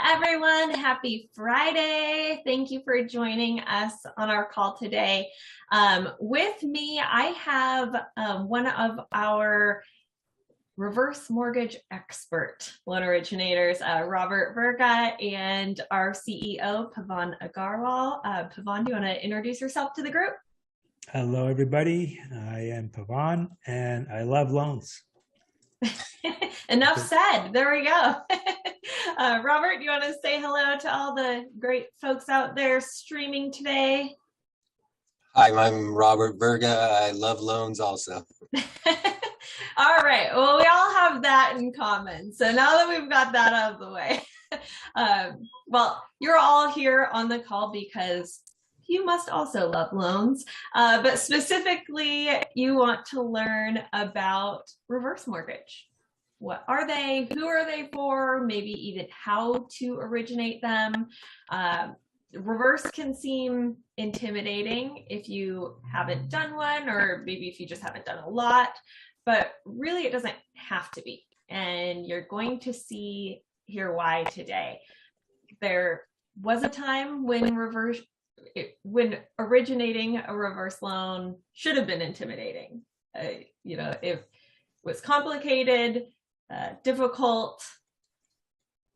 Everyone, happy Friday. Thank you for joining us on our call today. With me, I have one of our reverse mortgage expert loan originators, Robert Virga, and our CEO, Pavan Agarwal. Pavan, do you want to introduce yourself to the group? Hello, everybody. I am Pavan, and I love loans. Enough said. There we go. Robert, do you want to say hello to all the great folks out there streaming today? Hi, I'm Robert Virga. I love loans also. All right. Well, we all have that in common. So now that we've got that out of the way, well, you're all here on the call because you must also love loans, but specifically, you want to learn about reverse mortgage. What are they? Who are they for? Maybe even how to originate them. Reverse can seem intimidating if you haven't done one, or maybe if you just haven't done a lot, but really it doesn't have to be. And you're going to hear why today. There was a time when originating a reverse loan should have been intimidating. It was complicated, difficult.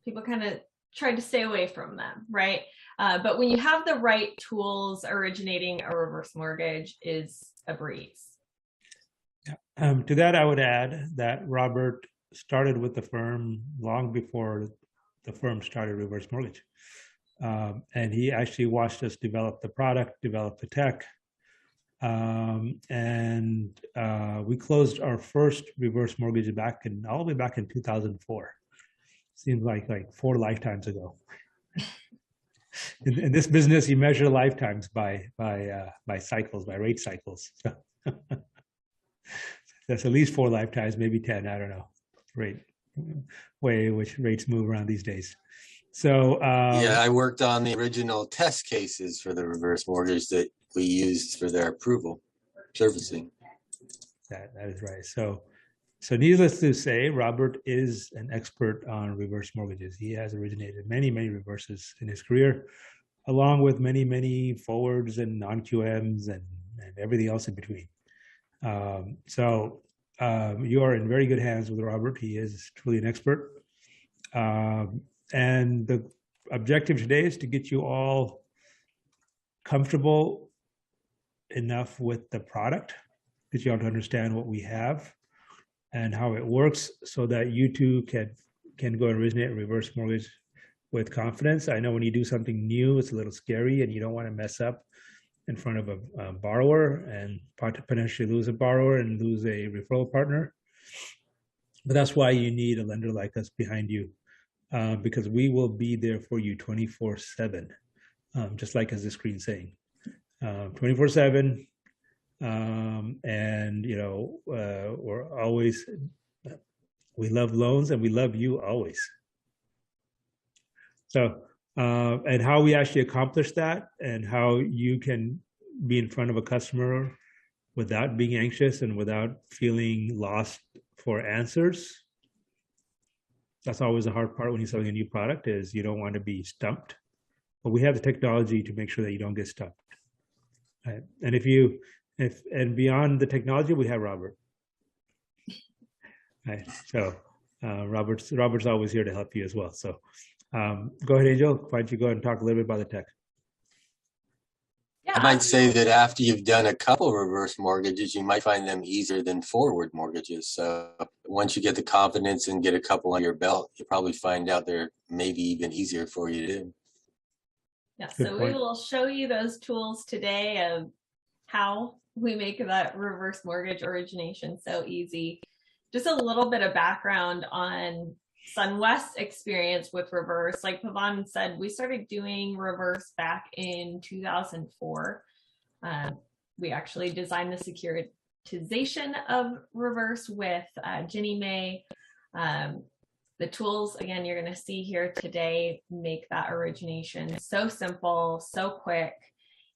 People kind of tried to stay away from them, right? But when you have the right tools, originating a reverse mortgage is a breeze. To that, I would add that Robert started with the firm long before the firm started reverse mortgage. And he actually watched us develop the product, develop the tech. And we closed our first reverse mortgage all the way back in 2004. Seems like 4 lifetimes ago. In this business, you measure lifetimes by cycles, by rate cycles. So that's at least 4 lifetimes, maybe 10. I don't know. Way in which rates move around these days. So yeah, I worked on the original test cases for the reverse mortgage that we used for their approval servicing. That is right. So needless to say, Robert is an expert on reverse mortgages. He has originated many reverses in his career, along with many forwards and non-QMs and everything else in between. So you are in very good hands with Robert. He is truly an expert. And the objective today is to get you all comfortable enough with the product, get you all to understand what we have and how it works so that you too can go and originate a reverse mortgage with confidence. I know when you do something new, it's a little scary and you don't want to mess up in front of a borrower and potentially lose a borrower and lose a referral partner. But that's why you need a lender like us behind you, because we will be there for you 24/7, just like as the screen's saying, 24/7. And we're always, we love loans and we love you always. So and how we actually accomplish that and how you can be in front of a customer without being anxious and without feeling lost for answers. That's always the hard part when you're selling a new product, is you don't want to be stumped, but we have the technology to make sure that you don't get stumped. Right? And and beyond the technology, we have Robert. Right. So Robert's always here to help you as well. So go ahead, Angel. Why don't you go ahead and talk a little bit about the tech? Yeah, I might say that after you've done a couple reverse mortgages, you might find them easier than forward mortgages. So once you get the confidence and get a couple on your belt, you'll probably find out they're maybe even easier for you to do. Yeah, so we will show you those tools today of how we make that reverse mortgage origination so easy. Just a little bit of background on SunWest's experience with reverse. Like Pavan said, we started doing reverse back in 2004. We actually designed the securitization of reverse with Ginnie Mae. The tools, again, you're going to see here today make that origination so simple, so quick.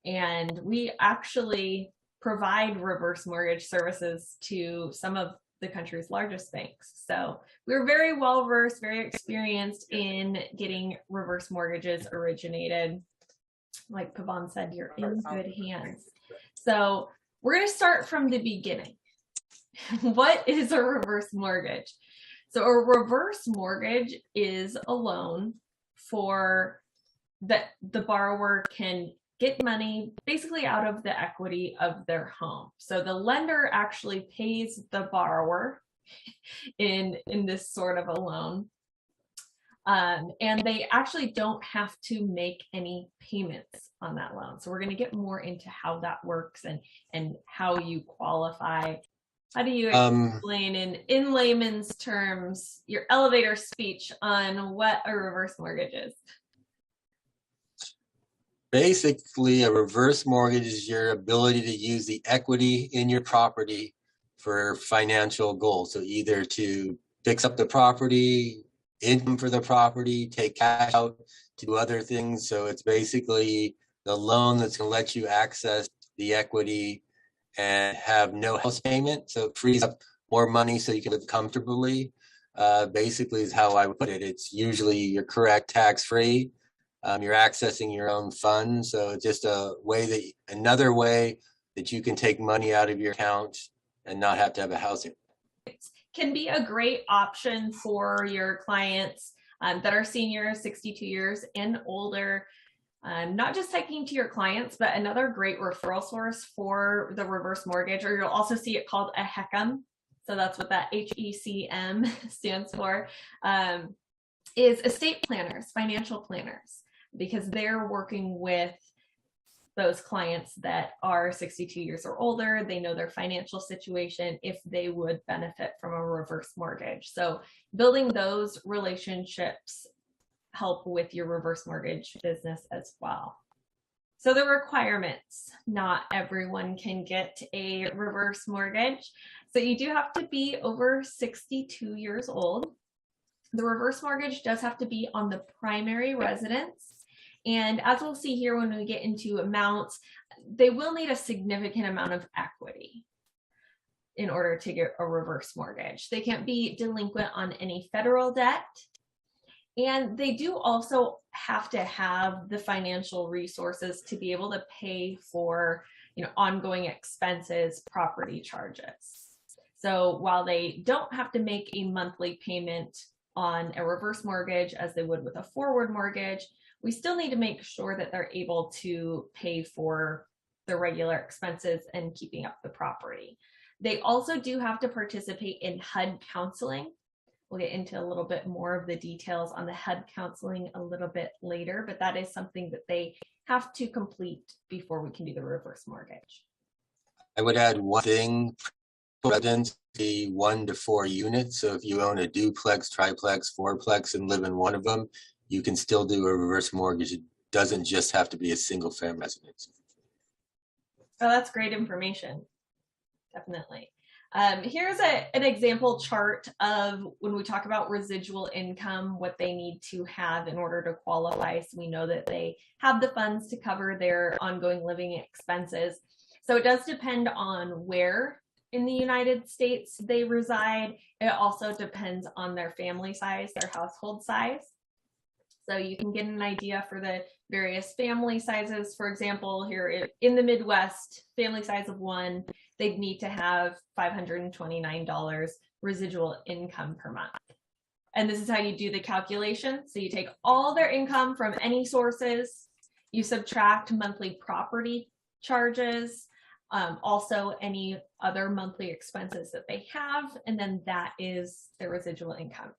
And we actually provide reverse mortgage services to some of the country's largest banks. So we're very well versed, very experienced in getting reverse mortgages originated. Like Pavan said, you're in good hands. So we're going to start from the beginning. What is a reverse mortgage? So a reverse mortgage is a loan for that the borrower can get money basically out of the equity of their home. So the lender actually pays the borrower in this sort of a loan. And they actually don't have to make any payments on that loan. So we're going to get more into how that works and how you qualify. How do you explain in layman's terms your elevator speech on what a reverse mortgage is? Basically, a reverse mortgage is your ability to use the equity in your property for financial goals. So either to fix up the property, income for the property, take cash out to do other things. So it's basically the loan that's going to let you access the equity and have no house payment. So it frees up more money so you can live comfortably. Basically is how I would put it. It's usually, you're correct, tax-free. You're accessing your own funds. So it's just another way that you can take money out of your account and not have to have a house. Can be a great option for your clients that are seniors, 62 years and older. Not just talking to your clients, but another great referral source for the reverse mortgage, or you'll also see it called a HECM. So that's what that HECM stands for, is estate planners, financial planners, because they're working with those clients that are 62 years or older. They know their financial situation, if they would benefit from a reverse mortgage. So building those relationships help with your reverse mortgage business as well. So the requirements, not everyone can get a reverse mortgage. So you do have to be over 62 years old. The reverse mortgage does have to be on the primary residence. And as we'll see here when we get into amounts, they will need a significant amount of equity in order to get a reverse mortgage. They can't be delinquent on any federal debt. And they do also have to have the financial resources to be able to pay for, ongoing expenses, property charges. So while they don't have to make a monthly payment on a reverse mortgage as they would with a forward mortgage, we still need to make sure that they're able to pay for the regular expenses and keeping up the property. They also do have to participate in HUD counseling. We'll get into a little bit more of the details on the HUD counseling a little bit later, but that is something that they have to complete before we can do the reverse mortgage. I would add one thing, residence, the 1 to 4 units. So if you own a duplex, triplex, fourplex and live in one of them, you can still do a reverse mortgage. It doesn't just have to be a single family residence. Oh, that's great information. Definitely. Here's an example chart of when we talk about residual income, what they need to have in order to qualify. So we know that they have the funds to cover their ongoing living expenses. So it does depend on where in the United States they reside. It also depends on their family size, their household size. So you can get an idea for the various family sizes. For example, here in the Midwest, family size of 1, they'd need to have $529 residual income per month. And this is how you do the calculation. So you take all their income from any sources, you subtract monthly property charges, also any other monthly expenses that they have, and then that is their residual income.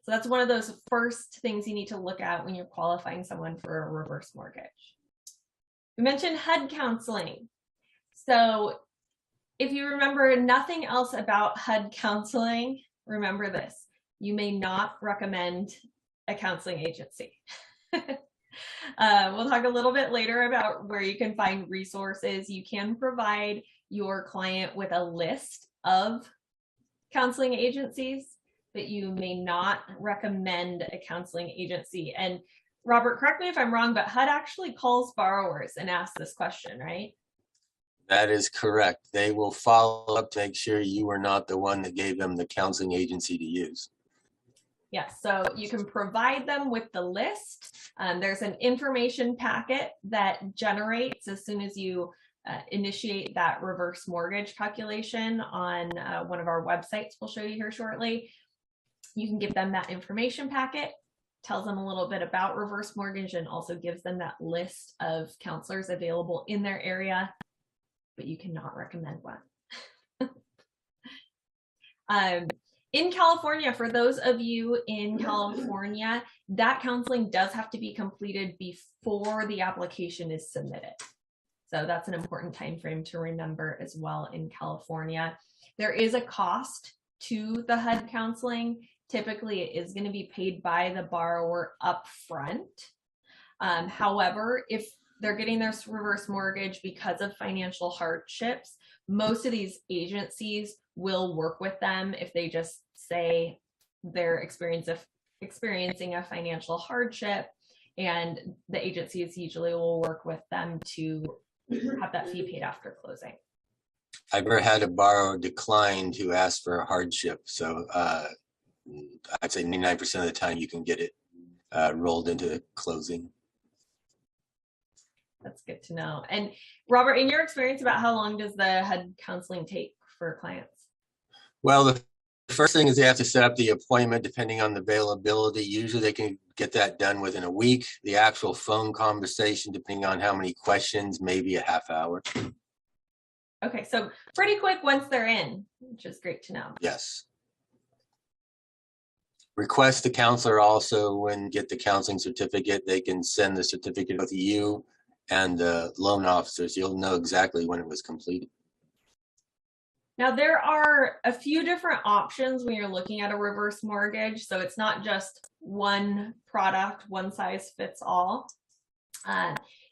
So that's one of those first things you need to look at when you're qualifying someone for a reverse mortgage. We mentioned HUD counseling. So if you remember nothing else about HUD counseling, remember this: you may not recommend a counseling agency. We'll talk a little bit later about where you can find resources. You can provide your client with a list of counseling agencies, but you may not recommend a counseling agency. And Robert, correct me if I'm wrong, but HUD actually calls borrowers and asks this question, right? That is correct. They will follow up to make sure you were not the one that gave them the counseling agency to use. Yes, so you can provide them with the list. There's an information packet that generates as soon as you initiate that reverse mortgage calculation on one of our websites we'll show you here shortly. You can give them that information packet, tells them a little bit about reverse mortgage, and also gives them that list of counselors available in their area, but you cannot recommend one. In California, for those of you in California, that counseling does have to be completed before the application is submitted. So that's an important time frame to remember as well in California. There is a cost to the HUD counseling. Typically, it is going to be paid by the borrower up front. However, if they're getting their reverse mortgage because of financial hardships, most of these agencies will work with them if they just say they're experiencing a financial hardship, and the agencies usually will work with them to have that fee paid after closing. I've never had a borrower decline to ask for a hardship, so I'd say 99% of the time you can get it rolled into closing. That's good to know. And Robert, in your experience, about how long does the HUD counseling take for clients? Well, the first thing is they have to set up the appointment depending on the availability. Usually they can get that done within a week. The actual phone conversation, depending on how many questions, maybe a half hour. Okay, so pretty quick once they're in, which is great to know. Yes. Request the counselor also when get the counseling certificate. They can send the certificate with you and the loan officers. You'll know exactly when it was completed. Now, there are a few different options when you're looking at a reverse mortgage. So it's not just one product, one size fits all.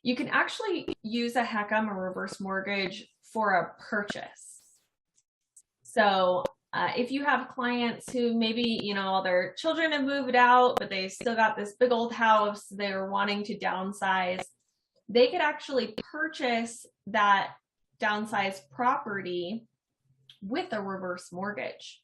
You can actually use a HECM, a reverse mortgage, for a purchase. So if you have clients who maybe, you know, their children have moved out, but they still got this big old house, they're wanting to downsize, they could actually purchase that downsized property with a reverse mortgage.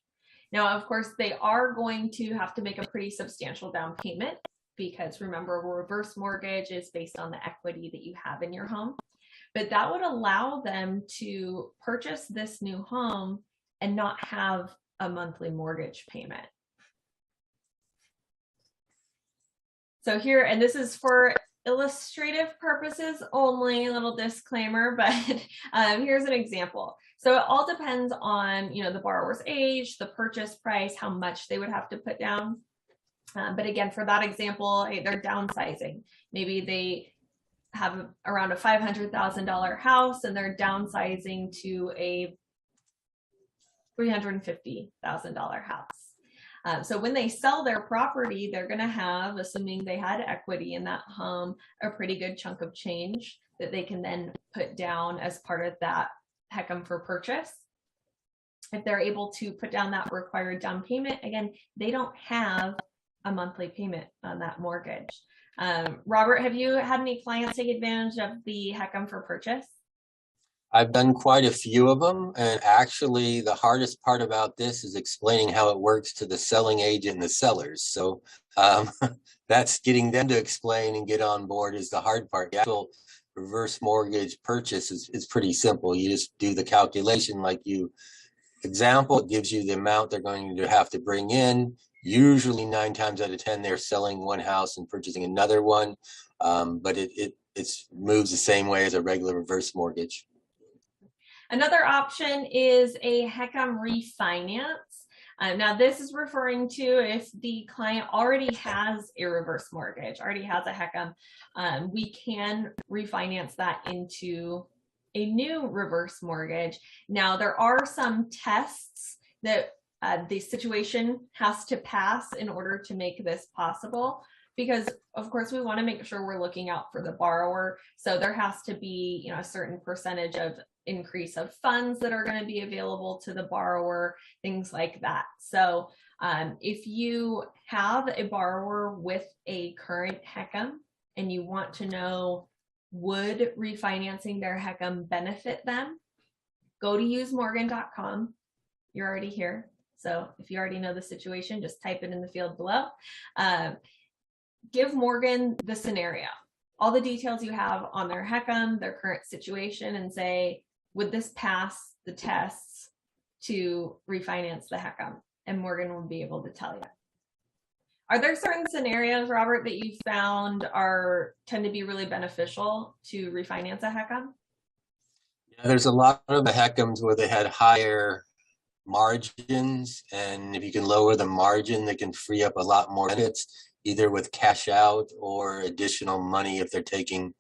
Now, of course, they are going to have to make a pretty substantial down payment because remember, a reverse mortgage is based on the equity that you have in your home. But that would allow them to purchase this new home and not have a monthly mortgage payment. So here, and this is for illustrative purposes only, a little disclaimer, but here's an example. So it all depends on, you know, the borrower's age, the purchase price, how much they would have to put down. But again, for that example, they're downsizing. Maybe they have around a $500,000 house and they're downsizing to a $350,000 house. So when they sell their property, they're going to have, assuming they had equity in that home, a pretty good chunk of change that they can then put down as part of that HECM for purchase. If they're able to put down that required down payment, again, they don't have a monthly payment on that mortgage. Robert, have you had any clients take advantage of the HECM for purchase? I've done quite a few of them, and actually the hardest part about this is explaining how it works to the selling agent and the sellers. So that's getting them to explain and get on board is the hard part. The actual reverse mortgage purchase is pretty simple. You just do the calculation like you example. It gives you the amount they're going to have to bring in. Usually 9 times out of 10, they're selling one house and purchasing another one, but it moves the same way as a regular reverse mortgage. Another option is a HECM refinance. Now, this is referring to if the client already has a reverse mortgage, already has a HECM, we can refinance that into a new reverse mortgage. Now, there are some tests that the situation has to pass in order to make this possible, because of course we want to make sure we're looking out for the borrower. So there has to be, you know, a certain percentage of increase of funds that are going to be available to the borrower, things like that. So if you have a borrower with a current HECM and you want to know would refinancing their HECM benefit them, go to usemorgan.com. You're already here. So if you already know the situation, just type it in the field below. Give Morgan the scenario, all the details you have on their HECM, their current situation, and say, would this pass the tests to refinance the HECM? And Morgan will be able to tell you. Are there certain scenarios, Robert, that you found tend to be really beneficial to refinance a HECM? Yeah, there's a lot of the HECMs where they had higher margins, and if you can lower the margin, they can free up a lot more benefits, either with cash out or additional money if they're taking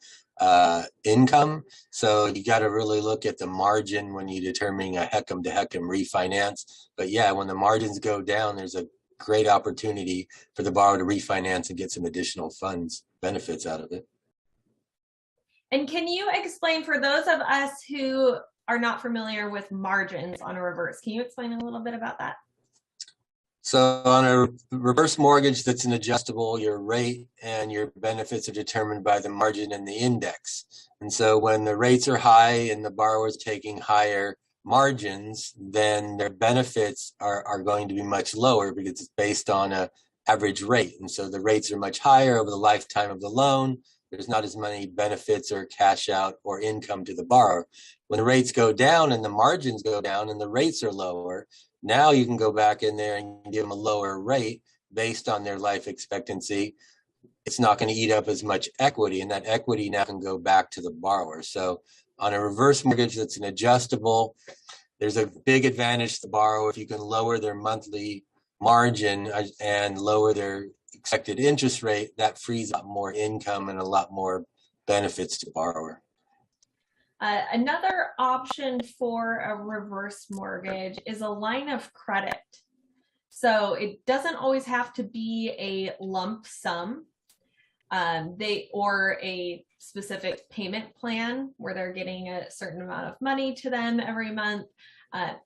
income. So you got to really look at the margin when you're determining a HECM to HECM refinance. But yeah, when the margins go down, there's a great opportunity for the borrower to refinance and get some additional funds benefits out of it. And can you explain, for those of us who are not familiar with margins on a reverse, can you explain a little bit about that? So on a reverse mortgage that's an adjustable, your rate and your benefits are determined by the margin and the index. And so when the rates are high and the borrower is taking higher margins, then their benefits are going to be much lower because it's based on an average rate. And so the rates are much higher over the lifetime of the loan. There's not as many benefits or cash out or income to the borrower. When the rates go down and the margins go down and the rates are lower, now you can go back in there and give them a lower rate based on their life expectancy. It's not going to eat up as much equity, and that equity now can go back to the borrower. So on a reverse mortgage that's an adjustable, there's a big advantage to the borrower if you can lower their monthly margin and lower their expected interest rate. That frees up more income and a lot more benefits to the borrower. Another option for a reverse mortgage is a line of credit. So it doesn't always have to be a lump sum, or a specific payment plan where they're getting a certain amount of money to them every month.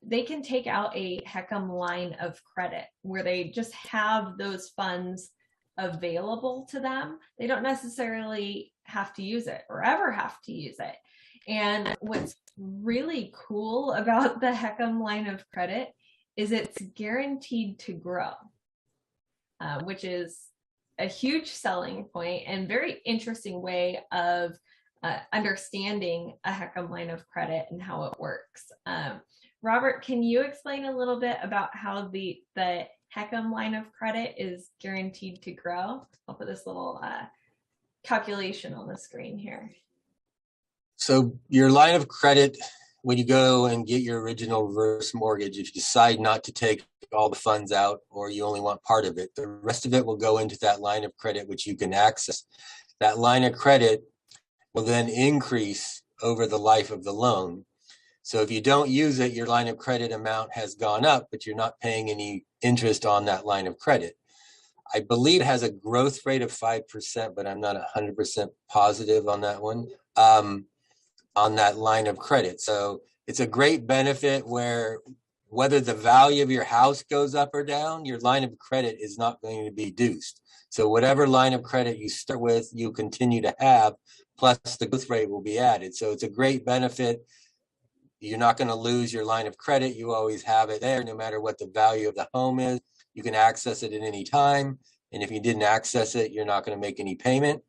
They can take out a HECM line of credit where they just have those funds available to them. They don't necessarily have to use it or ever have to use it. And what's really cool about the HECM line of credit is it's guaranteed to grow, which is a huge selling point and very interesting way of understanding a HECM line of credit and how it works. Robert, can you explain a little bit about how the HECM line of credit is guaranteed to grow? I'll put this little calculation on the screen here. So your line of credit, when you go and get your original reverse mortgage, if you decide not to take all the funds out or you only want part of it, the rest of it will go into that line of credit, which you can access. That line of credit will then increase over the life of the loan. So if you don't use it, your line of credit amount has gone up, but you're not paying any interest on that line of credit. I believe it has a growth rate of 5%, but I'm not 100% positive on that one. On that line of credit. So it's a great benefit where whether the value of your house goes up or down, your line of credit is not going to be reduced. So whatever line of credit you start with, you continue to have, plus the growth rate will be added. So it's a great benefit. You're not going to lose your line of credit. You always have it there, no matter what the value of the home is. You can access it at any time. And if you didn't access it, you're not going to make any payment.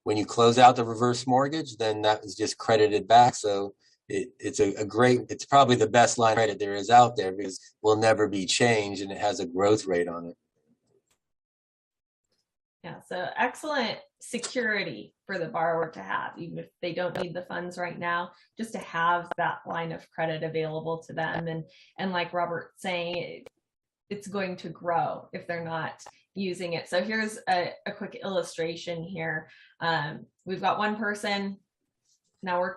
When you close out the reverse mortgage, then that is just credited back. So it's probably the best line of credit there is out there because it will never be changed and it has a growth rate on it. Yeah, so excellent security for the borrower to have, even if they don't need the funds right now, just to have that line of credit available to them. And like Robert's saying, it's going to grow if they're not using it. So here's a quick illustration here. We've got one person. Now we're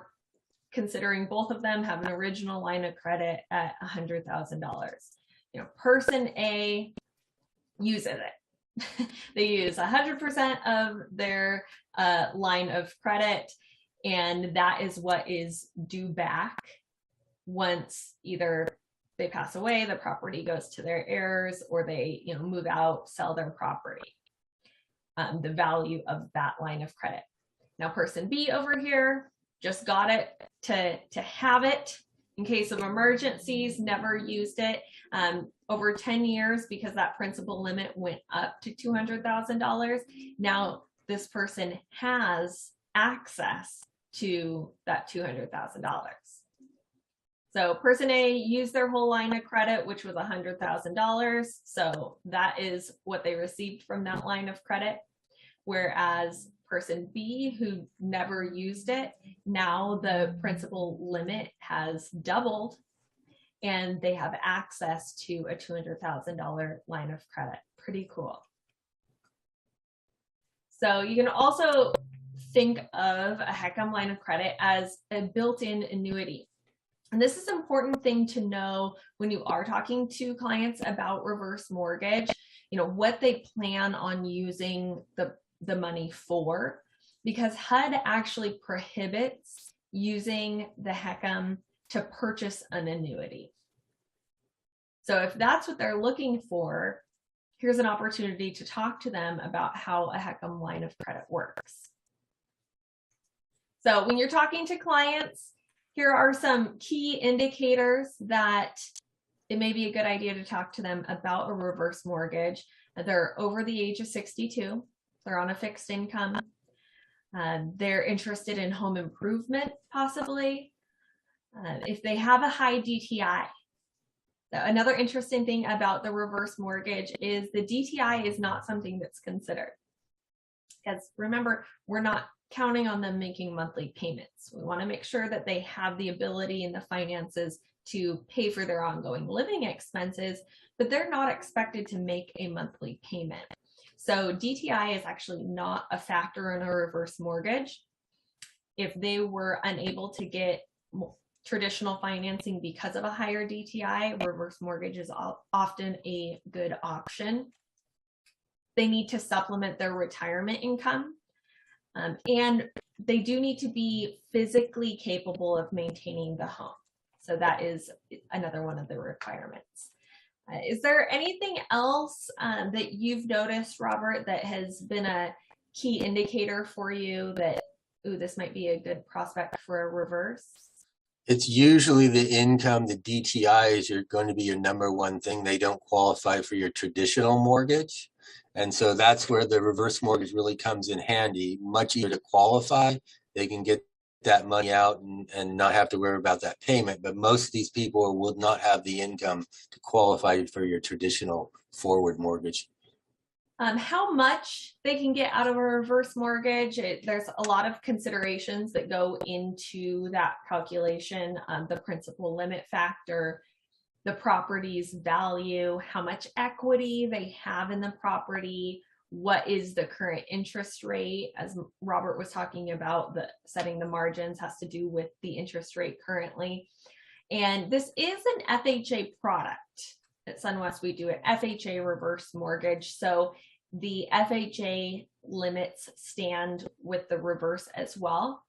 considering both of them have an original line of credit at $100,000. Person A uses it. They use 100% of their line of credit, and that is what is due back once either they pass away, the property goes to their heirs, or they move out, sell their property. The value of that line of credit. Now person B over here just got it to have it in case of emergencies, never used it. Over 10 years, because that principal limit went up to $200,000, now this person has access to that $200,000. So person A used their whole line of credit, which was $100,000. So that is what they received from that line of credit. Whereas person B, who never used it, now the principal limit has doubled and they have access to a $200,000 line of credit. Pretty cool. So you can also think of a HECM line of credit as a built-in annuity. And this is an important thing to know when you are talking to clients about reverse mortgage, you know, what they plan on using the money for, because HUD actually prohibits using the HECM to purchase an annuity. So if that's what they're looking for, here's an opportunity to talk to them about how a HECM line of credit works. So when you're talking to clients, here are some key indicators that it may be a good idea to talk to them about a reverse mortgage. They're over the age of 62. They're on a fixed income. They're interested in home improvement, possibly. If they have a high DTI. Another interesting thing about the reverse mortgage is the DTI is not something that's considered. Because remember, we're not counting on them making monthly payments. We want to make sure that they have the ability and the finances to pay for their ongoing living expenses, but they're not expected to make a monthly payment. So DTI is actually not a factor in a reverse mortgage. If they were unable to get traditional financing because of a higher DTI, reverse mortgage is often a good option. They need to supplement their retirement income. And they do need to be physically capable of maintaining the home. So that is another one of the requirements. Is there anything else that you've noticed, Robert, that has been a key indicator for you that, ooh, this might be a good prospect for a reverse? It's usually the income. The DTI is going to be your number one thing. They don't qualify for your traditional mortgage. And so that's where the reverse mortgage really comes in handy. Much easier to qualify. They can get that money out and not have to worry about that payment. But most of these people will not have the income to qualify for your traditional forward mortgage. How much they can get out of a reverse mortgage, there's a lot of considerations that go into that calculation. The principal limit factor, the property's value, how much equity they have in the property, what is the current interest rate. As Robert was talking about, setting the margins has to do with the interest rate currently. And this is an FHA product. At SunWest, we do an FHA reverse mortgage. So the FHA limits stand with the reverse as well.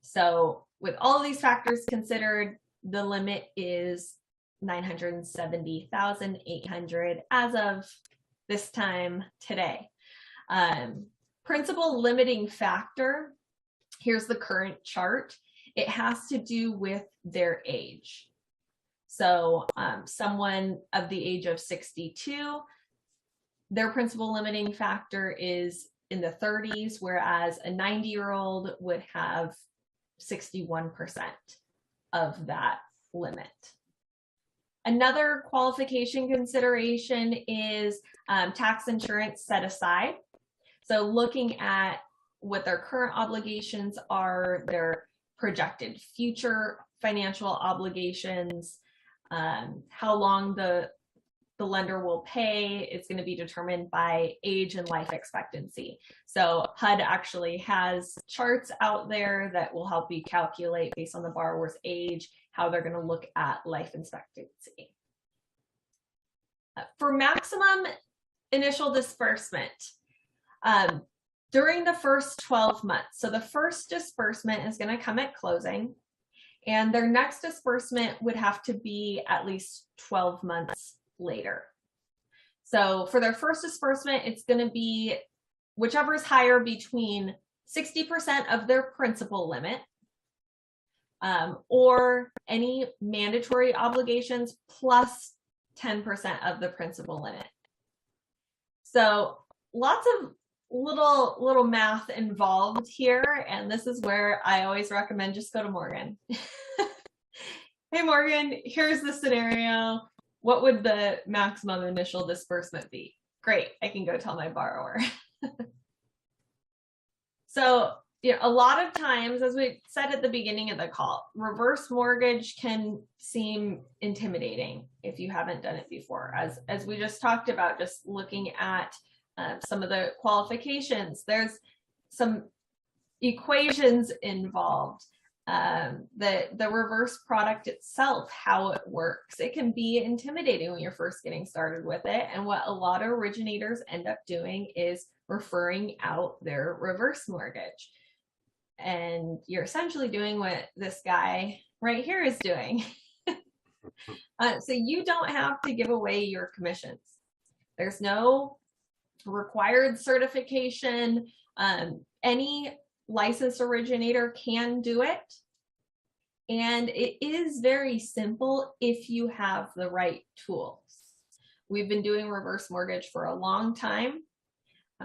So with all of these factors considered, the limit is $970,800 as of this time today. Principal limiting factor, here's the current chart. It has to do with their age. So someone of the age of 62, their principal limiting factor is in the 30s, whereas a 90-year-old would have 61% of that limit. Another qualification consideration is tax insurance set aside. So looking at what their current obligations are, their projected future financial obligations, how long the lender will pay, it's going to be determined by age and life expectancy. So HUD actually has charts out there that will help you calculate based on the borrower's age, how they're going to look at life expectancy. For maximum initial disbursement, during the first 12 months, so the first disbursement is going to come at closing, and their next disbursement would have to be at least 12 months later. So for their first disbursement, it's going to be whichever is higher between 60% of their principal limit, or any mandatory obligations plus 10% of the principal limit. So lots of little math involved here, and this is where I always recommend just go to Morgan. Hey Morgan, here's the scenario. What would the maximum initial disbursement be? Great, I can go tell my borrower. So, a lot of times, as we said at the beginning of the call, reverse mortgage can seem intimidating if you haven't done it before. As we just talked about, just looking at some of the qualifications, there's some equations involved. The reverse product itself, how it works, it can be intimidating when you're first getting started with it. And what a lot of originators end up doing is referring out their reverse mortgage. And you're essentially doing what this guy right here is doing. So you don't have to give away your commissions. There's no required certification. Any licensed originator can do it. And it is very simple if you have the right tools. We've been doing reverse mortgage for a long time.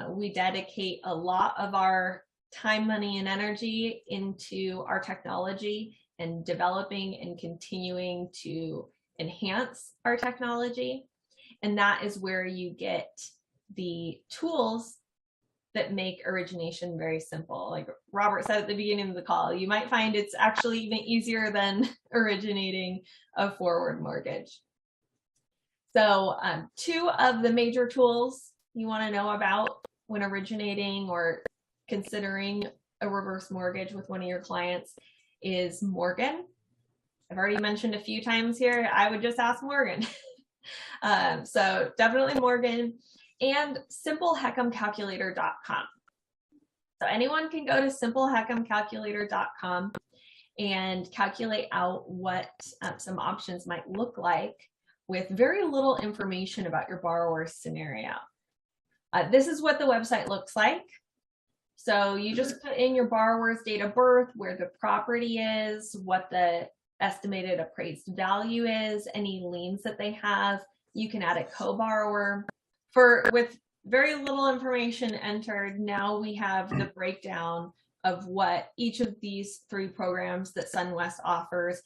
We dedicate a lot of our time, money, and energy into our technology and developing and continuing to enhance our technology. And that is where you get the tools that make origination very simple. Like Robert said at the beginning of the call, you might find it's actually even easier than originating a forward mortgage. So 2 of the major tools you want to know about when originating or considering a reverse mortgage with one of your clients is Morgan. I've already mentioned a few times here, I would just ask Morgan. So definitely Morgan, and simpleheckmcalculator.com. So anyone can go to simpleheckmcalculator.com and calculate out what some options might look like with very little information about your borrower's scenario. This is what the website looks like. So you just put in your borrower's date of birth, where the property is, what the estimated appraised value is, any liens that they have. You can add a co-borrower. With very little information entered, now we have the breakdown of what each of these 3 programs that SunWest offers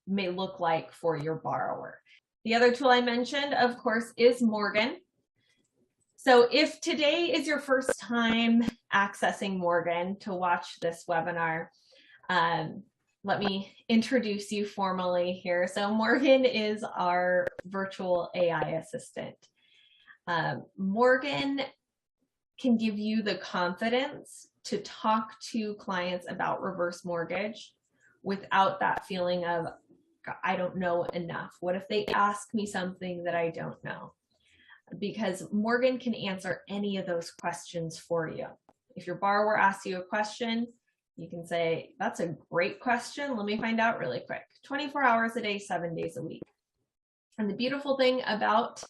may look like for your borrower. The other tool I mentioned, of course, is Morgan. So if today is your first time accessing Morgan to watch this webinar, let me introduce you formally here. So Morgan is our virtual AI assistant. Morgan can give you the confidence to talk to clients about reverse mortgage without that feeling of, I don't know enough. What if they ask me something that I don't know? Because Morgan can answer any of those questions for you. If your borrower asks you a question, you can say, that's a great question. Let me find out really quick. 24 hours a day, 7 days a week. And the beautiful thing about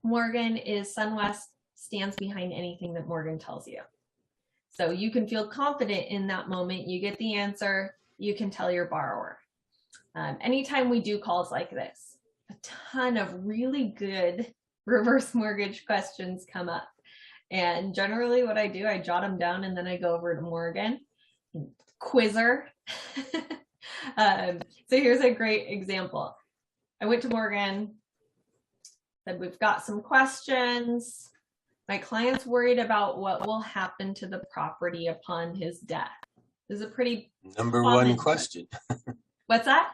Morgan is SunWest stands behind anything that Morgan tells you. So you can feel confident in that moment. You get the answer, you can tell your borrower. Anytime we do calls like this, a ton of really good reverse mortgage questions come up. And generally what I do, I jot them down and then I go over to Morgan, quiz her. So here's a great example. I went to Morgan, said, we've got some questions. My client's worried about what will happen to the property upon his death. This is a pretty number one question. What's that?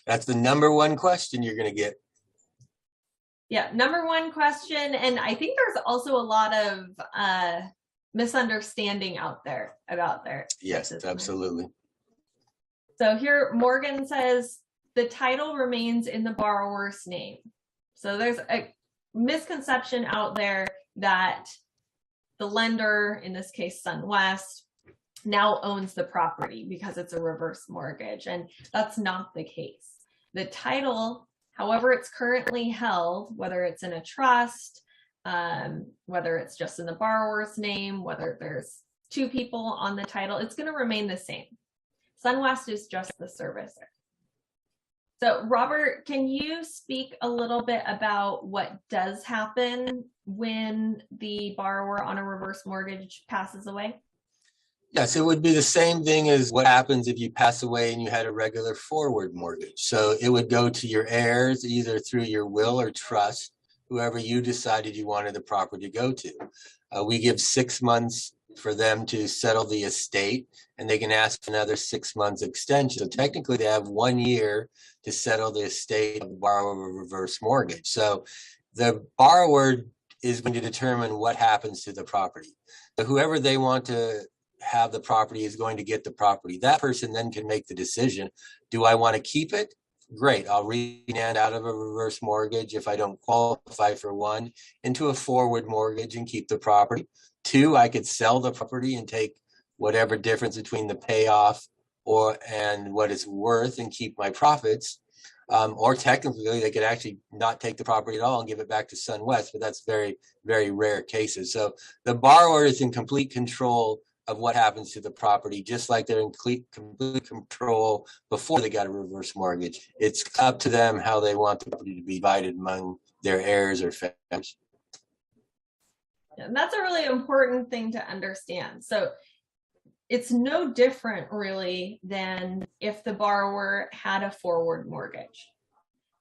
That's the number one question you're going to get. Yeah, number one question. And I think there's also a lot of misunderstanding out there about there. Yes, absolutely. So here Morgan says the title remains in the borrower's name. So there's a misconception out there that the lender, in this case SunWest, now owns the property because it's a reverse mortgage, and that's not the case. The title, however it's currently held, whether it's in a trust, whether it's just in the borrower's name, whether there's two people on the title, it's going to remain the same. SunWest is just the servicer. So Robert, can you speak a little bit about what does happen when the borrower on a reverse mortgage passes away? Yes, it would be the same thing as what happens if you pass away and you had a regular forward mortgage. So it would go to your heirs, either through your will or trust, whoever you decided you wanted the property to go to. We give 6 months for them to settle the estate, and they can ask for another 6 months extension. So technically they have 1 year to settle the estate of the borrower of a reverse mortgage. So the borrower is going to determine what happens to the property. So whoever they want to have the property is going to get the property. That person then can make the decision. Do I want to keep it? Great. I'll refinance out of a reverse mortgage if I don't qualify for one into a forward mortgage and keep the property. 2, I could sell the property and take whatever difference between the payoff and what it's worth and keep my profits. Or technically, they could actually not take the property at all and give it back to SunWest, but that's very, very rare cases. So the borrower is in complete control of what happens to the property, just like they're in complete control before they got a reverse mortgage. It's up to them how they want the property to be divided among their heirs or families. And that's a really important thing to understand. So it's no different really than if the borrower had a forward mortgage.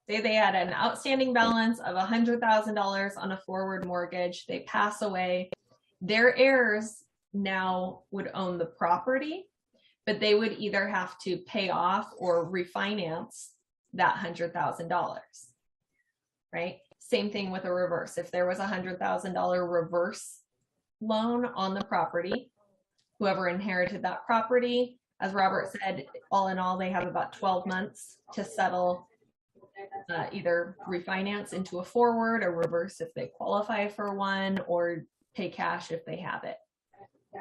Say they had an outstanding balance of $100,000 on a forward mortgage, they pass away, their heirs now would own the property, but they would either have to pay off or refinance that $100,000, right? Same thing with a reverse. If there was a $100,000 reverse loan on the property, whoever inherited that property, as Robert said, all in all, they have about 12 months to settle, either refinance into a forward or reverse if they qualify for one, or pay cash if they have it.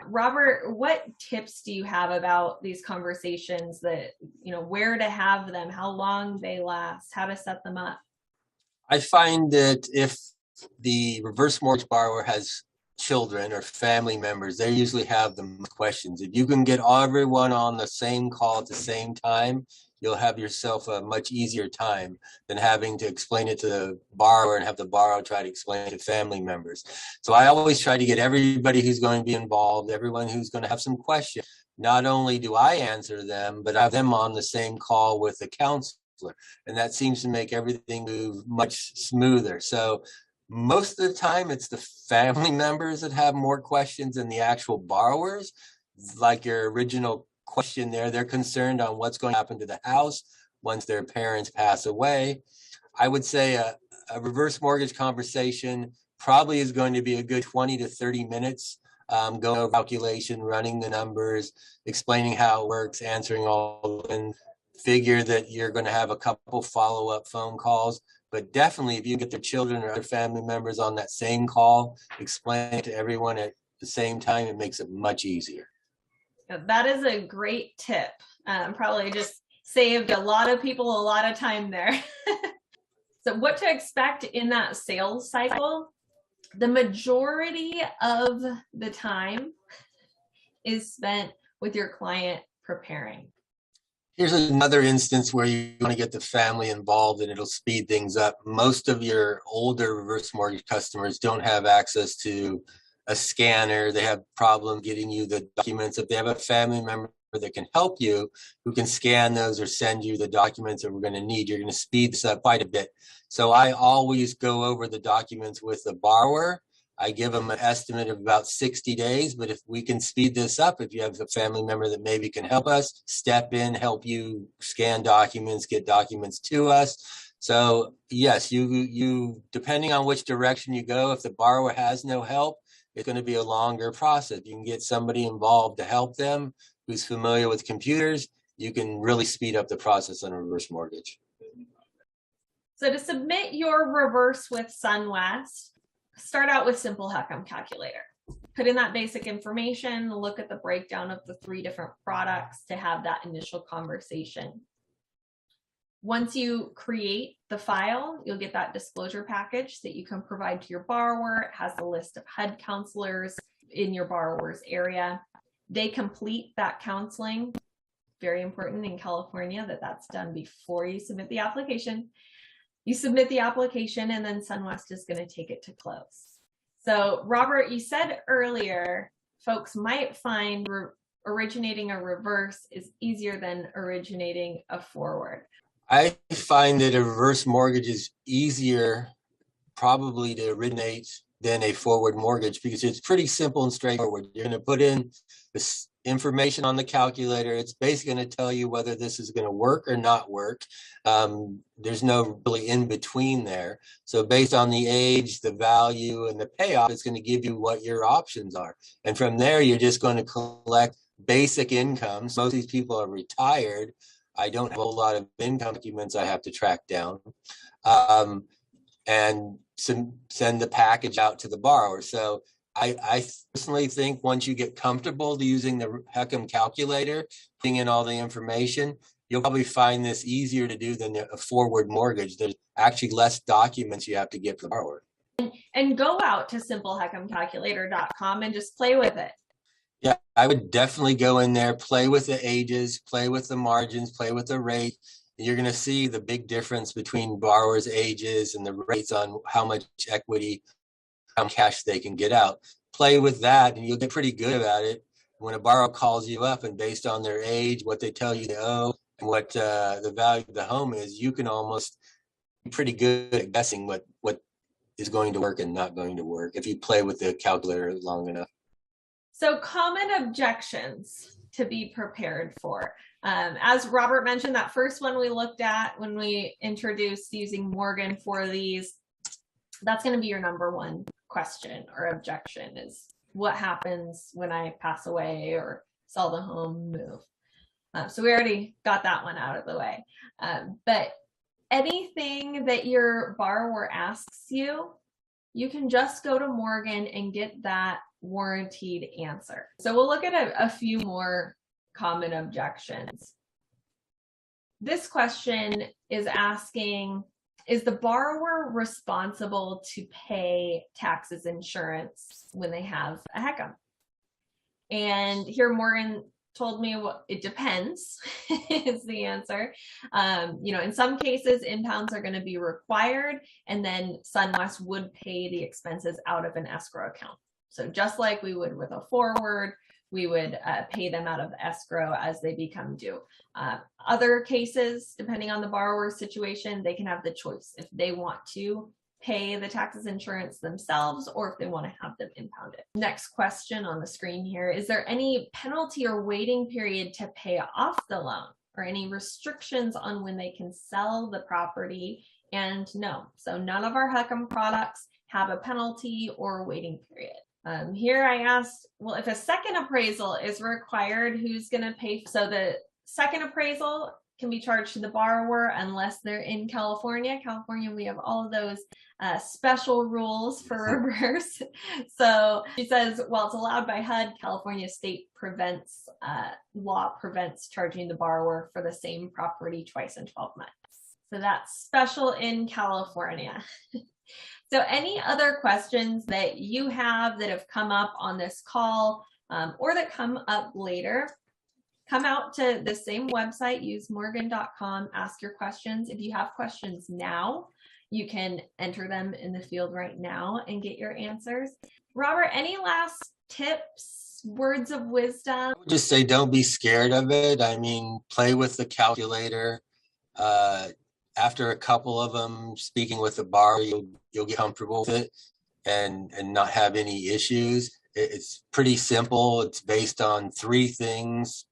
Robert, what tips do you have about these conversations that, where to have them, how long they last, how to set them up? I find that if the reverse mortgage borrower has children or family members, they usually have the most questions. If you can get everyone on the same call at the same time, you'll have yourself a much easier time than having to explain it to the borrower and have the borrower try to explain it to family members. So I always try to get everybody who's going to be involved, everyone who's going to have some questions. Not only do I answer them, but I have them on the same call with the counselor. And that seems to make everything move much smoother. So most of the time, it's the family members that have more questions than the actual borrowers. Like your original question there, they're concerned on what's going to happen to the house once their parents pass away. I would say a reverse mortgage conversation probably is going to be a good 20 to 30 minutes. Going over calculation, running the numbers, explaining how it works, answering all, and figure that you're going to have a couple follow-up phone calls. But definitely, if you get their children or other family members on that same call, explain it to everyone at the same time, it makes it much easier. That is a great tip. Probably just saved a lot of people a lot of time there. So what to expect in that sales cycle? The majority of the time is spent with your client preparing. Here's another instance where you want to get the family involved and it'll speed things up. Most of your older reverse mortgage customers don't have access to a scanner. They have problem getting you the documents. If they have a family member that can help you, who can scan those or send you the documents that we're going to need, you're going to speed this up quite a bit. So I always go over the documents with the borrower. I give them an estimate of about 60 days, but if we can speed this up, if you have a family member that maybe can help us, step in, help you scan documents, get documents to us. So yes, you depending on which direction you go, if the borrower has no help, it's going to be a longer process. You can get somebody involved to help them who's familiar with computers. You can really speed up the process on a reverse mortgage. So to submit your reverse with SunWest, start out with simple HECM calculator. Put in that basic information, look at the breakdown of the 3 different products to have that initial conversation. Once you create the file, you'll get that disclosure package that you can provide to your borrower. It has a list of HUD counselors in your borrower's area. They complete that counseling. Very important in California that that's done before you submit the application. You submit the application, and then SunWest is going to take it to close. So Robert, you said earlier, folks might find originating a reverse is easier than originating a forward. I find that a reverse mortgage is easier probably to originate than a forward mortgage because it's pretty simple and straightforward. You're going to put in this information on the calculator. It's basically going to tell you whether this is going to work or not work. There's no really in between there. So based on the age, the value, and the payoff, it's going to give you what your options are. And from there, you're just going to collect basic incomes. Most of these people are retired. I don't have a lot of income documents I have to track down. And send the package out to the borrower. So I personally think once you get comfortable using the HECM calculator, putting in all the information, you'll probably find this easier to do than a forward mortgage. There's actually less documents you have to get for the borrower. And go out to simplehecmcalculator.com and just play with it. Yeah, I would definitely go in there, play with the ages, play with the margins, play with the rate. You're going to see the big difference between borrowers' ages and the rates on how much equity, how much cash they can get out. Play with that, and you'll get pretty good at it. When a borrower calls you up and based on their age, what they tell you they owe, and what the value of the home is, you can almost be pretty good at guessing what is going to work and not going to work if you play with the calculator long enough. So common objections to be prepared for. As Robert mentioned, that first one we looked at when we introduced using Morgan for these, that's going to be your number one question or objection is what happens when I pass away or sell the home, move. So we already got that one out of the way. But anything that your borrower asks you, you can just go to Morgan and get that warranted answer. So we'll look at a few more common objections. This question is asking, is the borrower responsible to pay taxes, insurance when they have a HECM? And here Morgan told me, well, it depends is the answer. In some cases, impounds are going to be required, and then SunWest would pay the expenses out of an escrow account. So just like we would with a forward, we would pay them out of the escrow as they become due. Other cases, depending on the borrower's situation, they can have the choice if they want to pay the taxes, insurance themselves, or if they want to have them impounded. Next question on the screen here, is there any penalty or waiting period to pay off the loan or any restrictions on when they can sell the property? And no, so none of our HECM products have a penalty or waiting period. Here I asked, well, if a second appraisal is required, who's going to pay? So the second appraisal can be charged to the borrower unless they're in California. California, we have all of those special rules for reverse. So she says, well, it's allowed by HUD. California state law prevents charging the borrower for the same property twice in 12 months. So that's special in California. So any other questions that you have that have come up on this call or that come up later, come out to the same website, use morgan.com, ask your questions. If you have questions now, you can enter them in the field right now and get your answers. Robert, any last tips, words of wisdom? I would just say don't be scared of it. I mean, play with the calculator. After a couple of them, speaking with the borrower, you'll get comfortable with it and not have any issues. It's pretty simple. It's based on three things,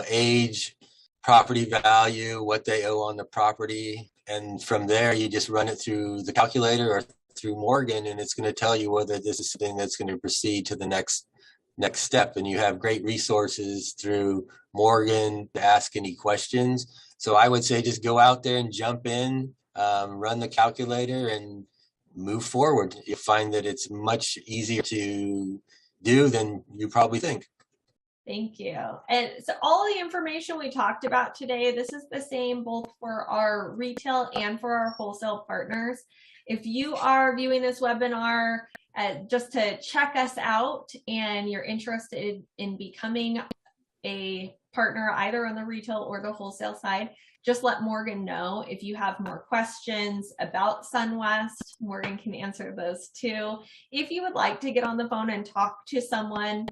age, property value, what they owe on the property. And from there, you just run it through the calculator or through Morgan, and it's going to tell you whether this is something that's going to proceed to the next step. And you have great resources through Morgan to ask any questions. So I would say just go out there and jump in, run the calculator and move forward. You'll find that it's much easier to do than you probably think. Thank you. And so all the information we talked about today, this is the same both for our retail and for our wholesale partners. If you are viewing this webinar just to check us out and you're interested in becoming a partner either on the retail or the wholesale side, just let Morgan know. If you have more questions about SunWest, Morgan can answer those too. If you would like to get on the phone and talk to someone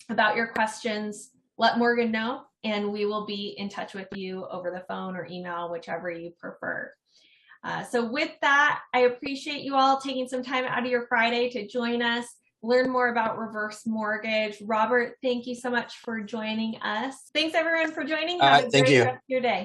about your questions, let Morgan know, and we will be in touch with you over the phone or email, whichever you prefer. So with that, I appreciate you all taking some time out of your Friday to join us, learn more about reverse mortgage. Robert, thank you so much for joining us. Thanks everyone for joining. Have a great rest of your day.